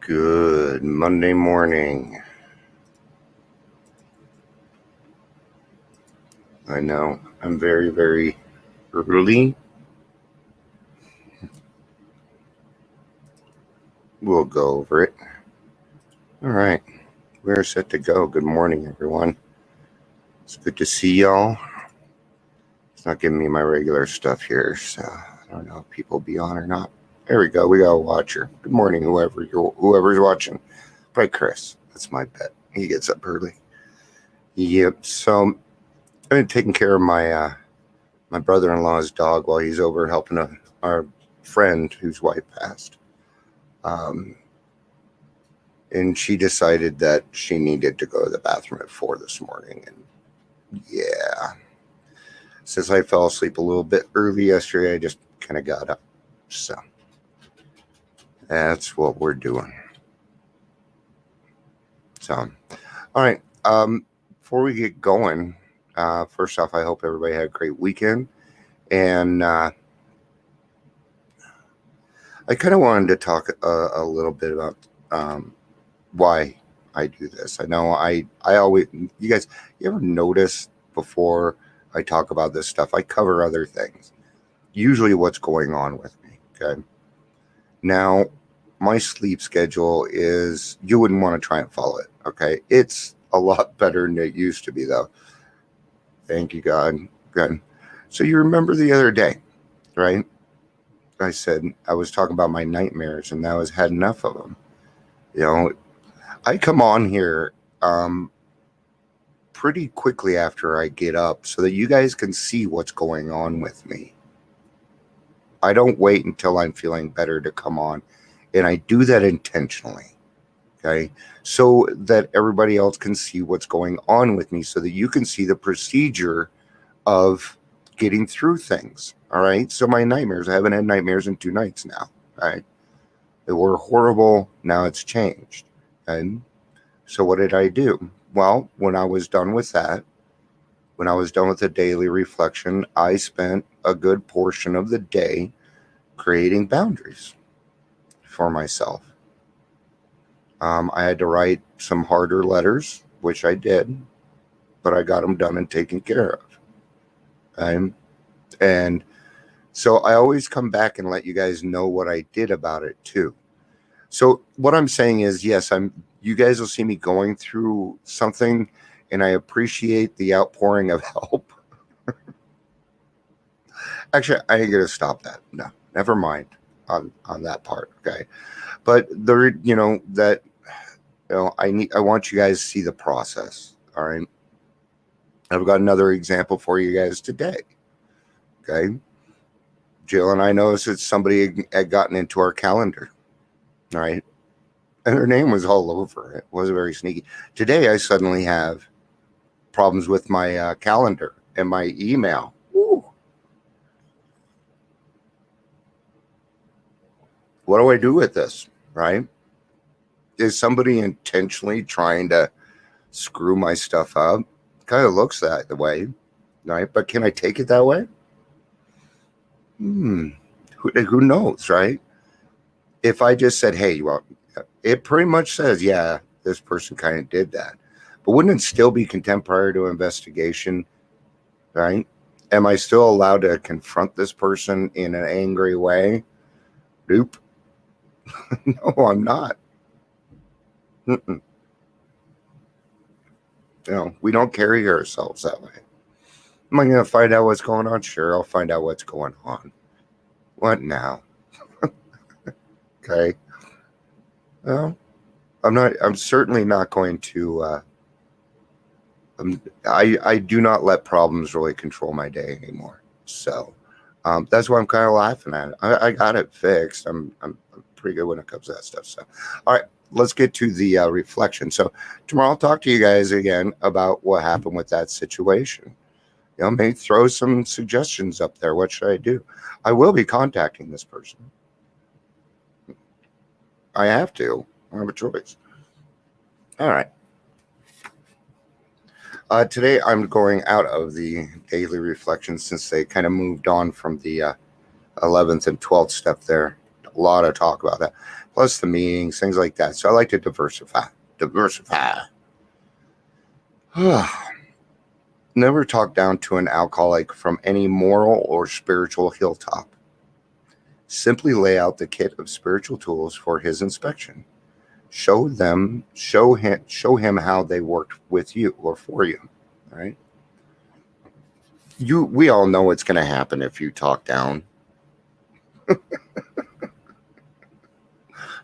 Good Monday morning. I know I'm very, very early. We'll go over it. All right, we're set to go. Good morning, everyone. It's good to see y'all. It's not giving me my regular stuff here, so I don't know if people will be on or not. There we go. We got a watcher. Good morning, whoever's watching. Probably Chris. That's my bet. He gets up early. Yep. So I've been taking care of my brother-in-law's dog while he's over helping our friend whose wife passed. And she decided that she needed to go to the bathroom at 4 this morning. And yeah, since I fell asleep a little bit early yesterday, I just kind of got up. So that's what we're doing. So, all right. Before we get going, first off, I hope everybody had a great weekend. And I kind of wanted to talk a little bit about why I do this. I know I always, you guys, you ever notice before I talk about this stuff, I cover other things, usually what's going on with me. Okay. Now, my sleep schedule is, you wouldn't want to try and follow it. Okay. It's a lot better than it used to be, though. Thank you, God. Good. So you remember the other day, right? I said I was talking about my nightmares and I had enough of them. You know, I come on here pretty quickly after I get up so that you guys can see what's going on with me. I don't wait until I'm feeling better to come on, and I do that intentionally, okay, so that everybody else can see what's going on with me, so that you can see the procedure of getting through things. All right, so my nightmares, I haven't had nightmares in 2 nights now. All right, they were horrible. Now it's changed. And so what did I do? Well, when I was done with that, when I was done with the daily reflection, I spent a good portion of the day creating boundaries for myself. I had to write some harder letters, which I did, but I got them done and taken care of. And so I always come back and let you guys know what I did about it too. So what I'm saying is, yes, you guys will see me going through something, and I appreciate the outpouring of help. Actually, I ain't gonna stop that. No, never mind on that part. Okay, but I want you guys to see the process. All right, I've got another example for you guys today. Okay, Jill and I noticed that somebody had gotten into our calendar. All right. And her name was all over. It wasn't very sneaky. Today, I suddenly have problems with my calendar and my email. Ooh. What do I do with this, right? Is somebody intentionally trying to screw my stuff up? Kind of looks that way, right? But can I take it that way? Who knows, right? If I just said, hey, well, it pretty much says, yeah, this person kind of did that. But wouldn't it still be contempt prior to investigation, right? Am I still allowed to confront this person in an angry way? Nope. No, I'm not. We don't carry ourselves that way. Am I going to find out what's going on? Sure, I'll find out what's going on. What now? Okay. Well, I'm certainly not going to, I do not let problems really control my day anymore. So that's why I'm kind of laughing at it. I got it fixed. I'm pretty good when it comes to that stuff. So, all right, let's get to the reflection. So tomorrow I'll talk to you guys again about what happened with that situation. Maybe throw some suggestions up there. What should I do? I will be contacting this person. I have to. I don't have a choice. All right. Today I'm going out of the daily reflection since they kind of moved on from the 11th and 12th step there. A lot of talk about that. Plus the meetings, things like that. So I like to diversify. Never talk down to an alcoholic from any moral or spiritual hilltop. Simply lay out the kit of spiritual tools for his inspection. Show him how they worked with you or for you. All right. We all know what's going to happen if you talk down.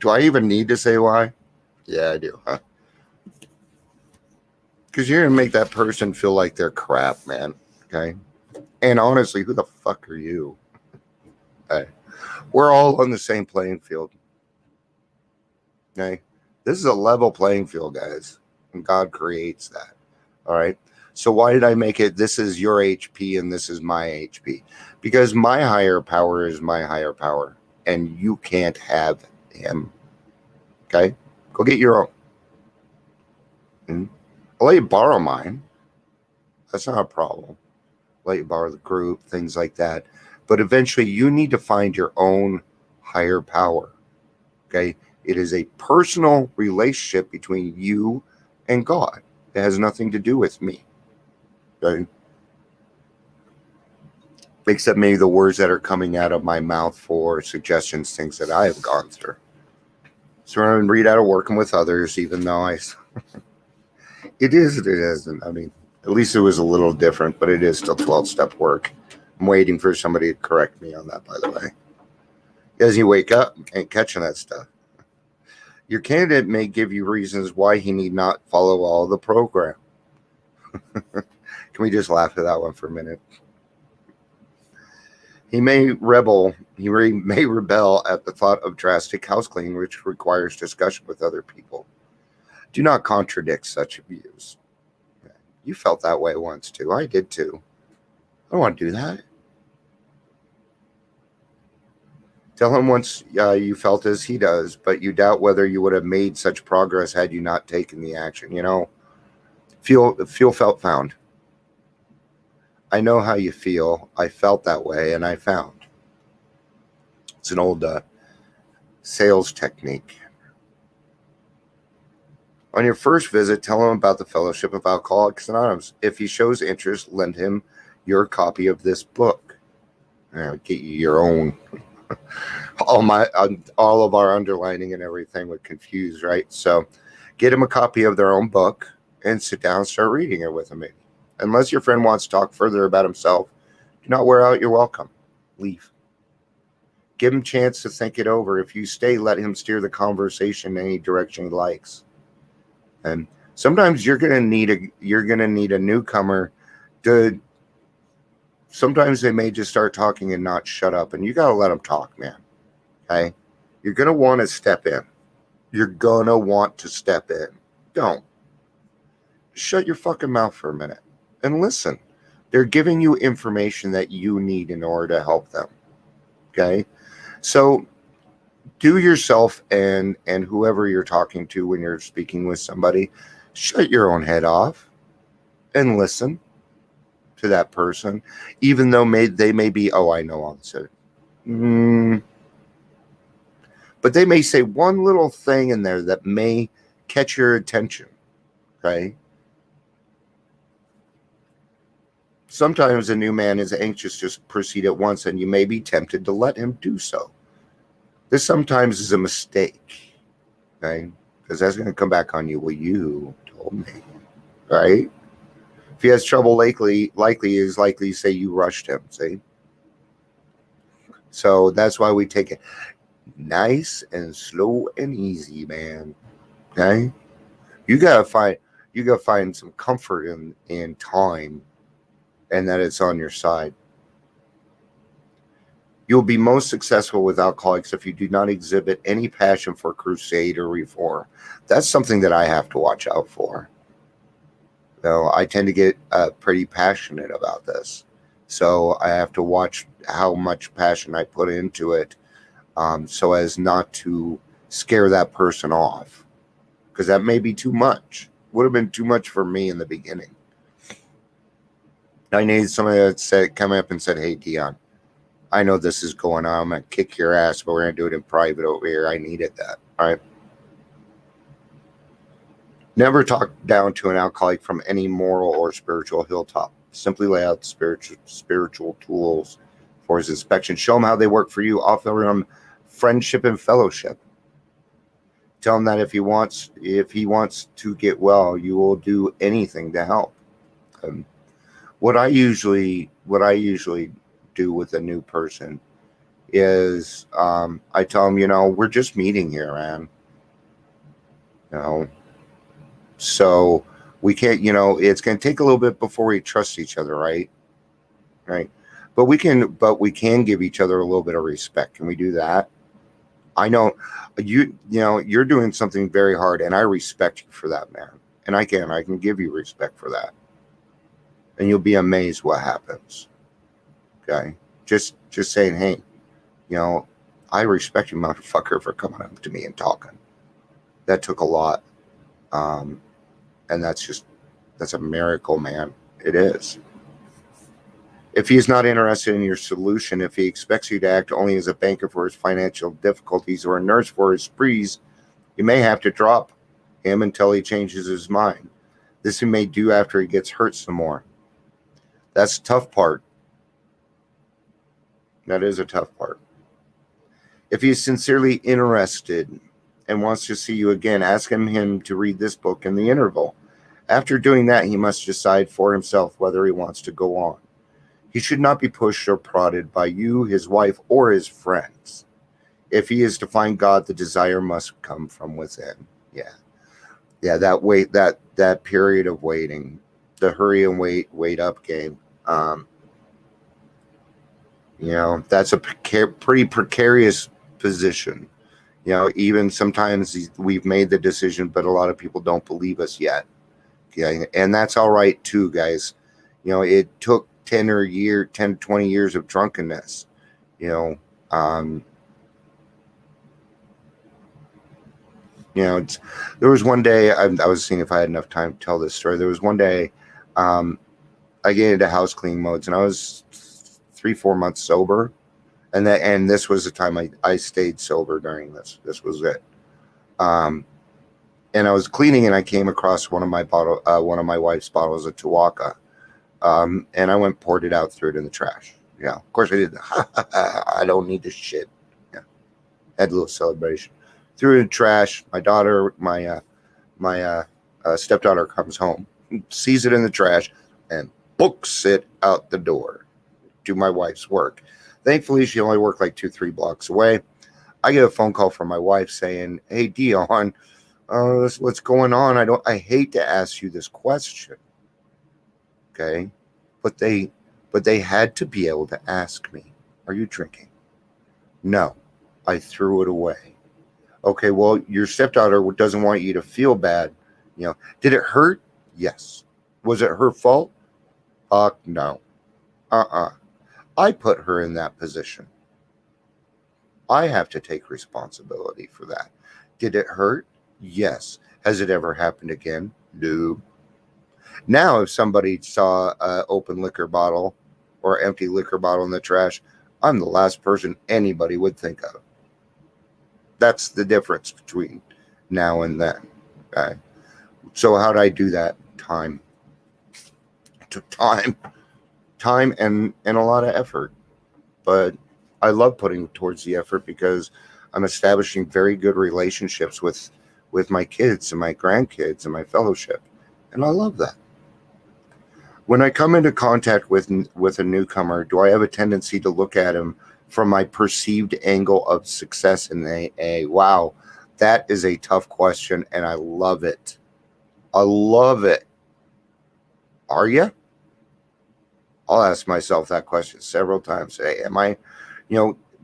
Do I even need to say why? Yeah, I do, huh? Because you're going to make that person feel like they're crap, man. Okay? And honestly, who the fuck are you? Okay? We're all on the same playing field. Okay? This is a level playing field, guys. And God creates that. All right? So why did I make it, this is your HP and this is my HP? Because my higher power is my higher power. And you can't have him. Okay? Go get your own. I'll let you borrow mine. That's not a problem. Let you borrow the group, things like that. But eventually you need to find your own higher power. Okay? It is a personal relationship between you and God. It has nothing to do with me. Okay? Except maybe the words that are coming out of my mouth for suggestions, things that I have gone through. So I'm read out of working with others, even though it isn't. I mean, at least it was a little different, but it is still 12-step work. I'm waiting for somebody to correct me on that, by the way. As you wake up, ain't catching that stuff. Your candidate may give you reasons why he need not follow all the program. Can we just laugh at that one for a minute? He may rebel at the thought of drastic house cleaning, which requires discussion with other people. Do not contradict such views. You felt that way once too. I did too. I don't want to do that. Tell him once you felt as he does, but you doubt whether you would have made such progress had you not taken the action. You know, feel, felt, found. I know how you feel. I felt that way, and I found. It's an old sales technique. On your first visit, tell him about the Fellowship of Alcoholics Anonymous. If he shows interest, lend him your copy of this book. Get you your own. All of our underlining and everything would confuse, right? So get him a copy of their own book and sit down and start reading it with him. Maybe. Unless your friend wants to talk further about himself, do not wear out your welcome. Leave. Give him a chance to think it over. If you stay, let him steer the conversation in any direction he likes. And sometimes you're gonna need a newcomer to. Sometimes they may just start talking and not shut up, and you gotta let them talk, man. Okay, you're gonna want to step in. You're gonna want to step in. Don't shut your fucking mouth for a minute and listen. They're giving you information that you need in order to help them. Okay, so do yourself and whoever you're talking to when you're speaking with somebody, shut your own head off and listen to that person, even though they may be, oh, I know all this. But they may say one little thing in there that may catch your attention. Okay. Sometimes a new man is anxious to proceed at once, and you may be tempted to let him do so. This sometimes is a mistake, okay? Because that's going to come back on you. Well, you told me, right? If he has trouble, likely to say you rushed him, see? So that's why we take it nice and slow and easy, man, okay? You gotta find some comfort in time, and that it's on your side. You'll be most successful with alcoholics if you do not exhibit any passion for crusade or reform. That's something that I have to watch out for. I tend to get pretty passionate about this. So I have to watch how much passion I put into it so as not to scare that person off. Because that may be too much. Would have been too much for me in the beginning. I needed somebody that come up and said, hey, Dion, I know this is going on. I'm going to kick your ass, but we're going to do it in private over here. I needed that. All right. Never talk down to an alcoholic from any moral or spiritual hilltop. Simply lay out spiritual tools for his inspection. Show him how they work for you. Offer him friendship and fellowship. Tell him that if he wants to get well, you will do anything to help. What I usually do with a new person is I tell them, we're just meeting here, man. So we can't, it's going to take a little bit before we trust each other, right? Right. But we can give each other a little bit of respect. Can we do that? I know you're doing something very hard, and I respect you for that, man. And I can give you respect for that. And you'll be amazed what happens. Okay. Just saying, hey, I respect you, motherfucker, for coming up to me and talking. That took a lot. And that's a miracle, man. It is. If he is not interested in your solution, if he expects you to act only as a banker for his financial difficulties or a nurse for his sprees, you may have to drop him until he changes his mind. This he may do after he gets hurt some more. That's the tough part. That is a tough part. If he is sincerely interested and wants to see you again, ask him to read this book in the interval. After doing that, he must decide for himself whether he wants to go on. He should not be pushed or prodded by you, his wife, or his friends. If he is to find God, the desire must come from within. Yeah, that period of waiting, the hurry and wait up game. That's a pretty precarious position. Even sometimes we've made the decision, but a lot of people don't believe us yet. Okay, and that's all right too, guys. It took 10 to 20 years of drunkenness. There was one day I was seeing if I had enough time to tell this story. There was one day I get into house cleaning modes, and I was 3-4 months sober, and this was the time I stayed sober during this. This was it. And I was cleaning, and I came across one of my wife's bottles of Tuaca. And I went and poured it out, threw it in the trash. Yeah, of course I did. I don't need this shit. Yeah, had a little celebration. Threw it in the trash. My daughter, my stepdaughter comes home, sees it in the trash, and books it out the door to my wife's work. Thankfully, she only worked like 2-3 blocks away. I get a phone call from my wife saying, "Hey, Dion, what's going on? I hate to ask you this question." Okay, but they had to be able to ask me, "Are you drinking?" No, I threw it away. Okay, well, your stepdaughter doesn't want you to feel bad. Did it hurt? Yes. Was it her fault? No. I put her in that position. I have to take responsibility for that. Did it hurt? Yes. Has it ever happened again? No. Now, if somebody saw an open liquor bottle or empty liquor bottle in the trash, I'm the last person anybody would think of. That's the difference between now and then. Okay? So how did I do that? Time. It took time and a lot of effort. But I love putting towards the effort because I'm establishing very good relationships with my kids and my grandkids and my fellowship. And I love that. When I come into contact with a newcomer, do I have a tendency to look at him from my perceived angle of success in AA? Wow, that is a tough question, and I love it. I love it. Are you? I'll ask myself that question several times. Hey,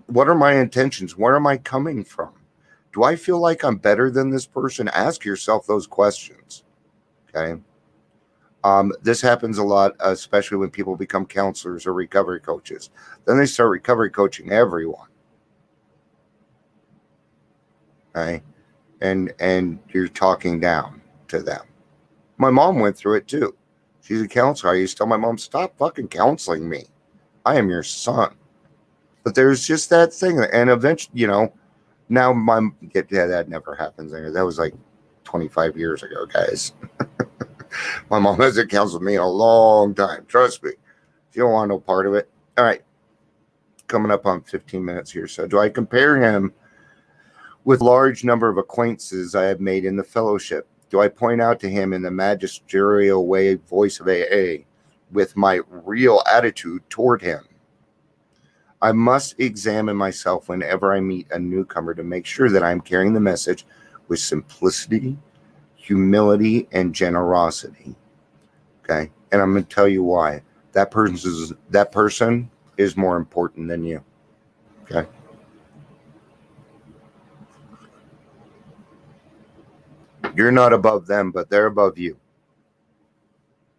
what are my intentions? Where am I coming from? Do I feel like I'm better than this person? Ask yourself those questions. Okay. This happens a lot, especially when people become counselors or recovery coaches. Then they start recovery coaching everyone. Okay. And you're talking down to them. My mom went through it too. She's a counselor. I used to tell my mom, stop fucking counseling me. I am your son. But there's just that thing. And eventually, now that never happens. That was like 25 years ago, guys. My mom hasn't counseled me in a long time. Trust me. You don't want no part of it. All right. Coming up on 15 minutes here. So do I compare him with large number of acquaintances I have made in the fellowship? Do I point out to him in the magisterial voice of AA with my real attitude toward him? I must examine myself whenever I meet a newcomer to make sure that I'm carrying the message with simplicity, humility, and generosity. Okay? And I'm going to tell you why. That person is more important than you. Okay? You're not above them, but they're above you.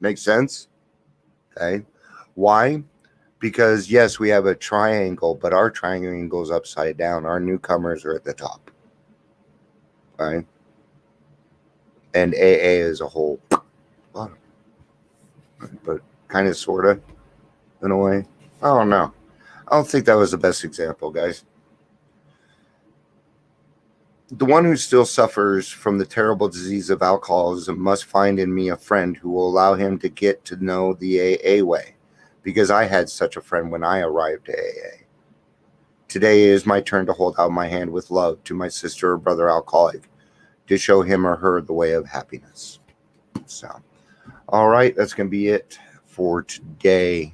Make sense? Okay? Why? Because, yes, we have a triangle, but our triangle goes upside down. Our newcomers are at the top. Right? And AA is a whole bottom. But kind of, sort of, in a way. I don't know. I don't think that was the best example, guys. The one who still suffers from the terrible disease of alcoholism must find in me a friend who will allow him to get to know the AA way, because I had such a friend when I arrived at AA. Today is my turn to hold out my hand with love to my sister or brother alcoholic, to show him or her the way of happiness. So, all right, that's going to be it for today.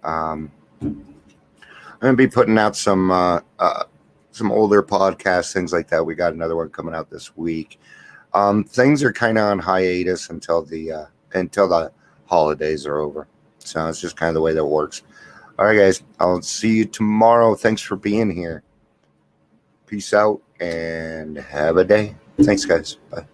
I'm going to be putting out some older podcasts, things like that. We got another one coming out this week. Things are kind of on hiatus until the holidays are over. So it's just kind of the way that works. All right, guys, I'll see you tomorrow. Thanks for being here. Peace out and have a day. Thanks, guys. Bye.